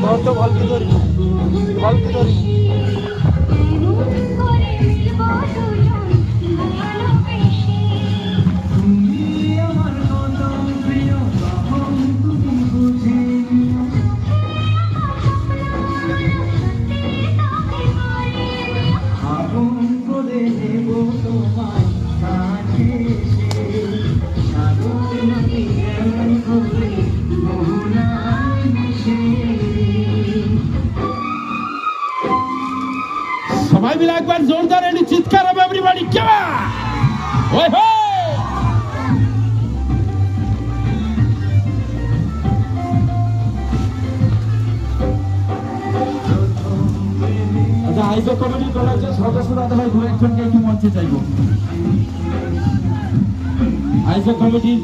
ধরতো গল্প ধরি গল্প ধরি সবাই মিলে একবার জোরদার এনে চিৎকার হবে এভরিবডি কেমন ওই হো আচ্ছা আইসো কমিটি করার যে সদস্যরা ভাই দু একজনকে একটু মঞ্চে চাইবো আইসো কমিটির